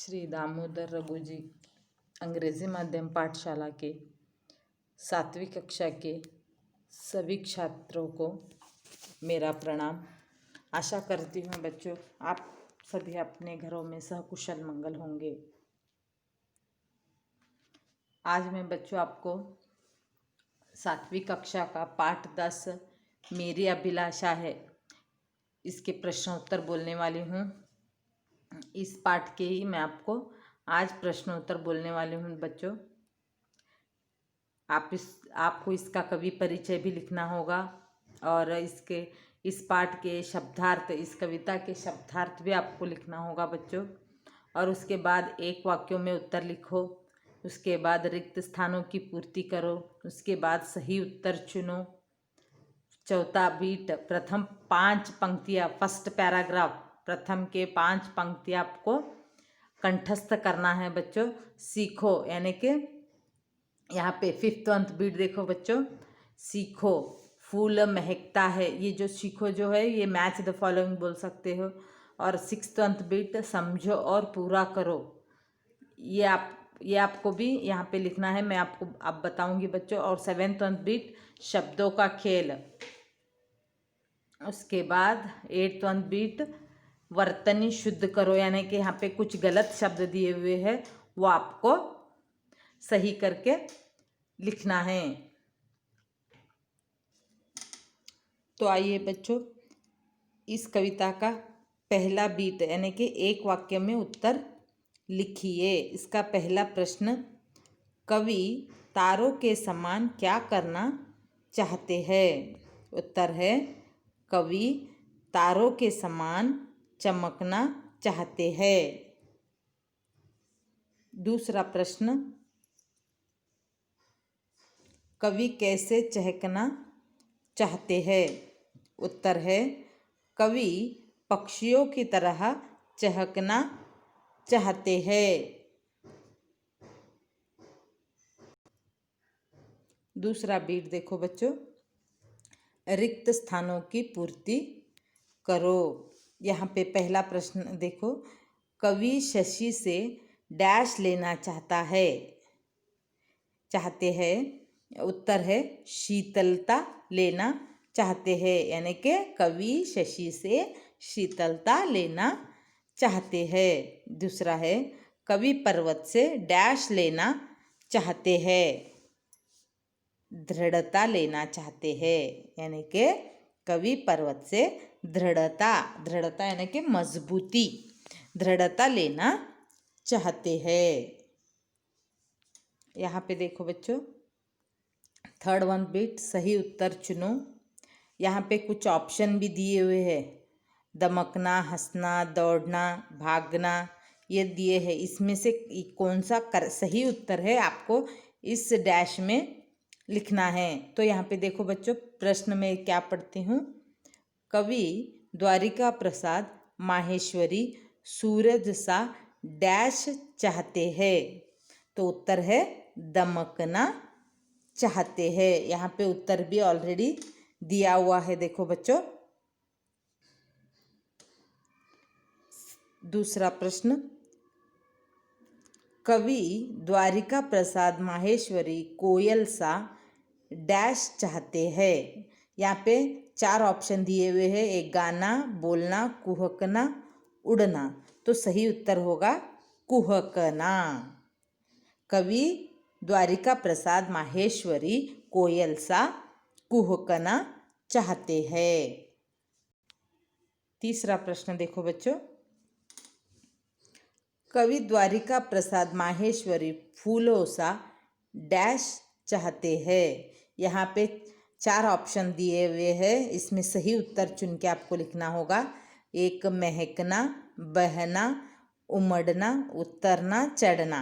श्री दामोदर रघु जी अंग्रेजी माध्यम पाठशाला के 7वीं कक्षा के सभी छात्रों को मेरा प्रणाम। आशा करती हूँ बच्चों आप सभी अपने घरों में सकुशल मंगल होंगे। आज मैं बच्चों आपको 7वीं कक्षा का पाठ 10 मेरी अभिलाषा है इसके प्रश्नोत्तर बोलने वाली हूँ। इस पाठ के ही मैं आपको आज प्रश्नोत्तर बोलने वाली हूँ बच्चों। आपको इसका कवि परिचय भी लिखना होगा और इस पाठ के शब्दार्थ, इस कविता के शब्दार्थ भी आपको लिखना होगा बच्चों। और उसके बाद एक वाक्यों में उत्तर लिखो, उसके बाद रिक्त स्थानों की पूर्ति करो, उसके बाद सही उत्तर चुनो। चौथा बीट प्रथम 5 पंक्तियाँ, फर्स्ट पैराग्राफ प्रथम के 5 पंक्तियाँ आपको कंठस्थ करना है बच्चों। सीखो यानी कि यहाँ पे 5th बीट देखो बच्चों, सीखो फूल महकता है। ये जो सीखो जो है ये मैच द फॉलोइंग बोल सकते हो। और 6th बीट समझो और पूरा करो। ये आपको भी यहाँ पे लिखना है, मैं आपको अब बताऊंगी बच्चों। और 7th बीट शब्दों का खेल। उसके बाद 8th बीट वर्तनी शुद्ध करो, यानी कि यहाँ पे कुछ गलत शब्द दिए हुए हैं वो आपको सही करके लिखना है। तो आइए बच्चों इस कविता का पहला बीट यानी कि एक वाक्य में उत्तर लिखिए। इसका पहला प्रश्न, कवि तारों के समान क्या करना चाहते हैं? उत्तर है कवि तारों के समान चमकना चाहते हैं। दूसरा प्रश्न, कवि कैसे चहकना चाहते हैं? उत्तर है कवि पक्षियों की तरह चहकना चाहते हैं। दूसरा बीट देखो बच्चों, रिक्त स्थानों की पूर्ति करो। यहाँ पे पहला प्रश्न देखो, कवि शशि से डैश लेना चाहते हैं। उत्तर है शीतलता लेना चाहते हैं, यानी कि कवि शशि से शीतलता लेना चाहते हैं। दूसरा है कवि पर्वत से डैश लेना चाहते हैं, दृढ़ता लेना चाहते हैं, यानी कि कवि पर्वत से दृढ़ता यानी कि मजबूती, दृढ़ता लेना चाहते हैं। यहाँ पे देखो बच्चों 3rd बीट सही उत्तर चुनो। यहाँ पे कुछ ऑप्शन भी दिए हुए हैं, दमकना, हंसना, दौड़ना, भागना, ये दिए हैं। इसमें से कौन सा सही उत्तर है आपको इस डैश में लिखना है। तो यहाँ पे देखो बच्चों प्रश्न में क्या पढ़ती हूँ, कवि द्वारिका प्रसाद माहेश्वरी सूरज सा डैश चाहते हैं। तो उत्तर है दमकना चाहते हैं। यहाँ पे उत्तर भी ऑलरेडी दिया हुआ है देखो बच्चों। दूसरा प्रश्न, कवि द्वारिका प्रसाद माहेश्वरी कोयल सा डैश चाहते हैं। यहाँ पे 4 ऑप्शन दिए हुए हैं, एक गाना, बोलना, कुहकना, उड़ना। तो सही उत्तर होगा कुहकना। कवि द्वारिका प्रसाद माहेश्वरी कोयल सा कुहकना चाहते हैं। तीसरा प्रश्न देखो बच्चों, कवि द्वारिका प्रसाद माहेश्वरी फूलों सा डैश चाहते हैं। यहाँ पे 4 ऑप्शन दिए हुए हैं, इसमें सही उत्तर चुन के आपको लिखना होगा। एक महकना, बहना, उमड़ना, उतरना, चढ़ना।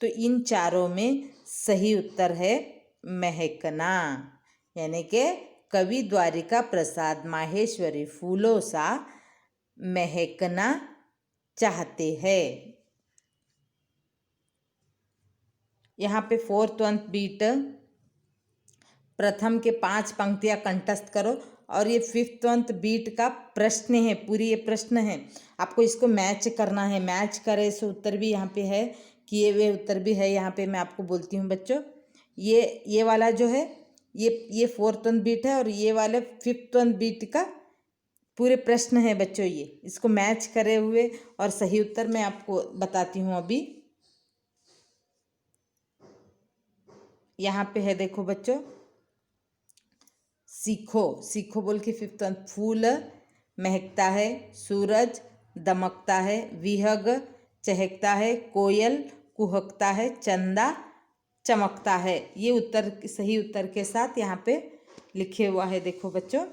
तो इन चारों में सही उत्तर है महकना, यानी कि कवि द्वारिका प्रसाद माहेश्वरी फूलों सा महकना चाहते हैं। यहाँ पे 4th बीट प्रथम के 5 पंक्तियाँ कंठस्थ करो और ये 5th बीट का प्रश्न है, पूरी ये प्रश्न है, आपको इसको मैच करना है। मैच करे सो उत्तर भी यहाँ पे है, किए हुए उत्तर भी है। यहाँ पे मैं आपको बोलती हूँ बच्चों, ये वाला जो है ये 4th बीट है और ये वाला 5th बीट का पूरे प्रश्न है बच्चों। ये इसको मैच करे हुए और सही उत्तर मैं आपको बताती हूँ अभी। यहाँ पे है देखो बच्चों, सीखो, सीखो बोल के 5th फूल महकता है, सूरज दमकता है, विहग चहकता है, कोयल कुहकता है, चंदा चमकता है। ये उत्तर सही उत्तर के साथ यहाँ पे लिखे हुआ है देखो बच्चों,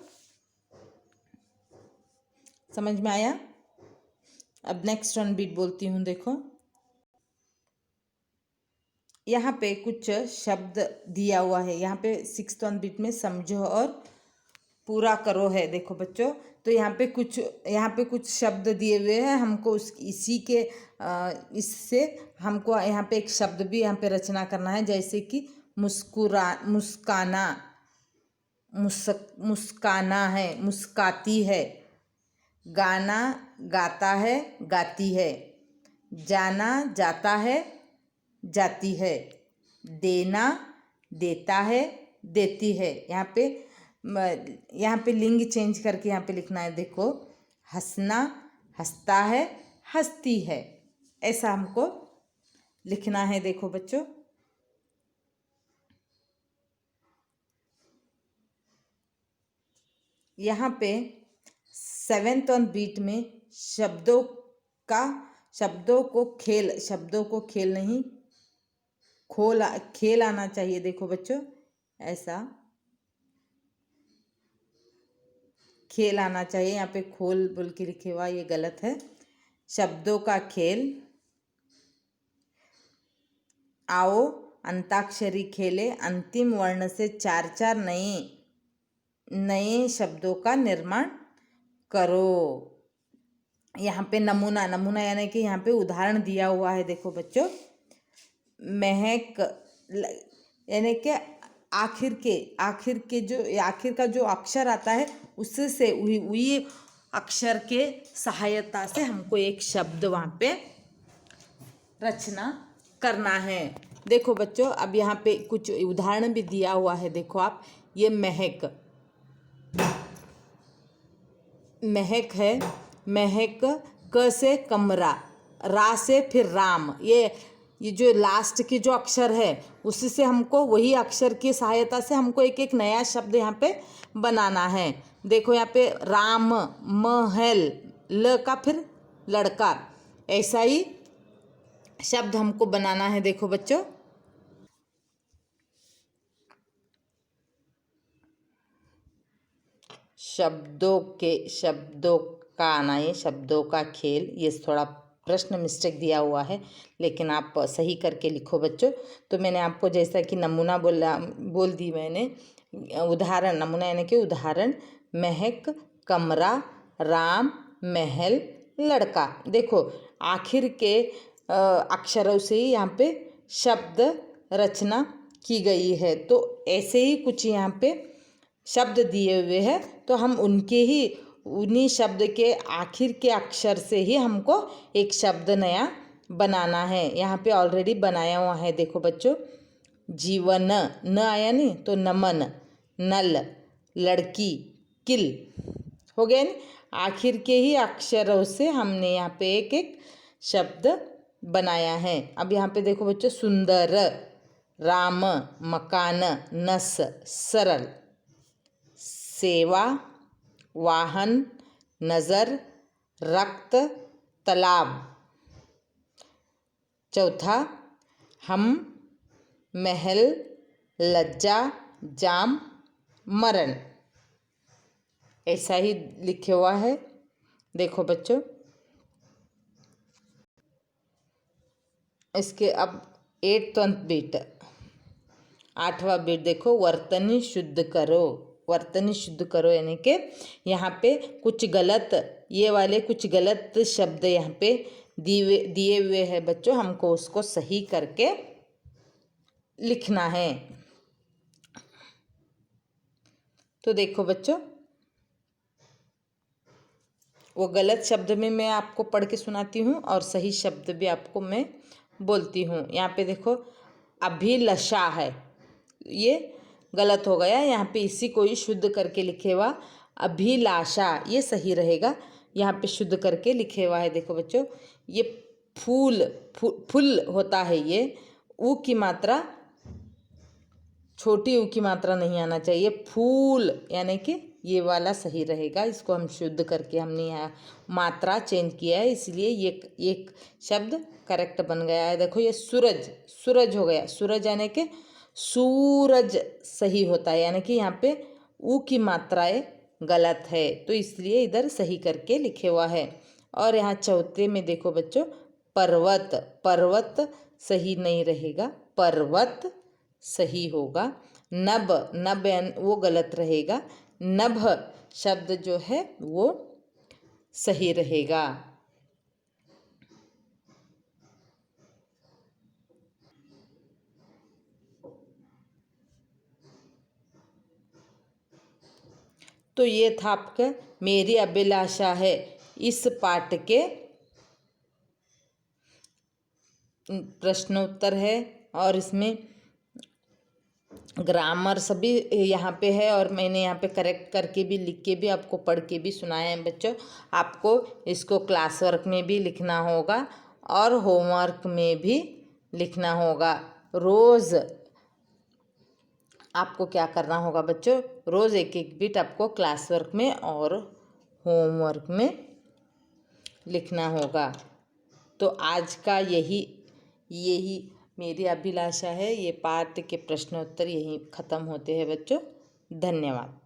समझ में आया। अब नेक्स्ट वन बीट बोलती हूँ। देखो यहाँ पे कुछ शब्द दिया हुआ है, यहाँ पे 6th बीट में समझो और पूरा करो है देखो बच्चों। तो यहाँ पे कुछ शब्द दिए हुए हैं हमको, इसी के इससे हमको यहाँ पे एक शब्द भी यहाँ पे रचना करना है, जैसे कि मुस्काना, मुस्काना है, मुस्काती है, गाना गाता है, गाती है, जाना जाता है, जाती है, देना देता है, देती है। यहाँ पे लिंग चेंज करके यहाँ पे लिखना है देखो, हंसना हंसता है, हंसती है, ऐसा हमको लिखना है देखो बच्चों। यहाँ पे 7th बीट में शब्दों को खेल नहीं खेल आना चाहिए देखो बच्चों, ऐसा खेल आना चाहिए। यहाँ पे खोल बोल के लिखे हुआ, ये गलत है। शब्दों का खेल, आओ अंताक्षरी खेले, अंतिम वर्ण से 4 नए शब्दों का निर्माण करो। यहाँ पे नमूना यानी कि यहाँ पे उदाहरण दिया हुआ है देखो बच्चों। महक यानी कि आखिर का जो अक्षर आता है उससे वही अक्षर के सहायता से हमको एक शब्द वहाँ पे रचना करना है देखो बच्चों। अब यहाँ पे कुछ उदाहरण भी दिया हुआ है देखो आप, ये महक है, महक, क से कमरा, रा से फिर राम, ये जो लास्ट की जो अक्षर है उससे हमको वही अक्षर की सहायता से हमको एक नया शब्द यहाँ पे बनाना है। देखो यहाँ पे राम, महल, ल का फिर लड़का, ऐसा ही शब्द हमको बनाना है देखो बच्चों। शब्दों का आना, ये शब्दों का खेल, ये थोड़ा प्रश्न मिस्टेक दिया हुआ है, लेकिन आप सही करके लिखो बच्चों। तो मैंने आपको जैसा कि नमूना बोल दी मैंने, उदाहरण, नमूना यानी कि उदाहरण, महक, कमरा, राम, महल, लड़का। देखो आखिर के अक्षरों से ही यहाँ पे शब्द रचना की गई है, तो ऐसे ही कुछ यहाँ पे शब्द दिए हुए हैं, तो हम उन्हीं शब्द के आखिर के अक्षर से ही हमको एक शब्द नया बनाना है। यहाँ पे ऑलरेडी बनाया हुआ है देखो बच्चों। जीवन, न आया नहीं तो नमन, नल, लड़की, किल, हो गया नहीं। आखिर के ही अक्षरों से हमने यहाँ पे एक शब्द बनाया है। अब यहाँ पे देखो बच्चों, सुंदर, राम, मकान, नस, सरल, सेवा, वाहन, नज़र, रक्त, तालाब। चौथा, हम, महल, लज्जा, जाम, मरण, ऐसा ही लिखे हुआ है देखो बच्चों। इसके अब 8th बीट, 8वां बीट देखो, वर्तनी शुद्ध करो। वर्तनी शुद्ध करो यानी कि यहाँ पे कुछ गलत, ये वाले कुछ गलत शब्द यहाँ पे दिए हुए हैं बच्चों, हमको उसको सही करके लिखना है। तो देखो बच्चों, वो गलत शब्द में मैं आपको पढ़ के सुनाती हूँ और सही शब्द भी आपको मैं बोलती हूँ। यहाँ पे देखो अभिलाषा है, ये गलत हो गया। यहाँ पे इसी को ही शुद्ध करके लिखे हुआ अभिलाषा, ये सही रहेगा। यहाँ पे शुद्ध करके लिखे हुआ है, देखो बच्चों, ये फूल फुल होता है, ये ऊ की मात्रा, छोटी ऊ की मात्रा नहीं आना चाहिए, फूल, यानी कि ये वाला सही रहेगा। इसको हम शुद्ध करके हमने यहाँ मात्रा चेंज किया है, इसलिए ये एक शब्द करेक्ट बन गया है। देखो ये सूरज, सूरज हो गया, सूरज यानी कि सूरज सही होता है, यानी कि यहाँ पे ऊ की मात्राएं गलत है, तो इसलिए इधर सही करके लिखे हुआ है। और यहाँ चौथे में देखो बच्चों पर्वत, पर्वत सही नहीं रहेगा, पर्वत सही होगा। नभ, नभ वो गलत रहेगा, नभ शब्द जो है वो सही रहेगा। तो ये था आपका मेरी अभिलाषा है इस पाठ के प्रश्नोत्तर है, और इसमें ग्रामर सभी यहाँ पे है, और मैंने यहाँ पे करेक्ट करके भी लिख के भी आपको पढ़ के भी सुनाया है बच्चों। आपको इसको क्लास वर्क में भी लिखना होगा और होमवर्क में भी लिखना होगा। रोज़ आपको क्या करना होगा बच्चों, रोज़ एक एक बिट आपको क्लास वर्क में और होमवर्क में लिखना होगा। तो आज का यही मेरी अभिलाषा है। ये पाठ के प्रश्नोत्तर यहीं ख़त्म होते हैं बच्चों। धन्यवाद।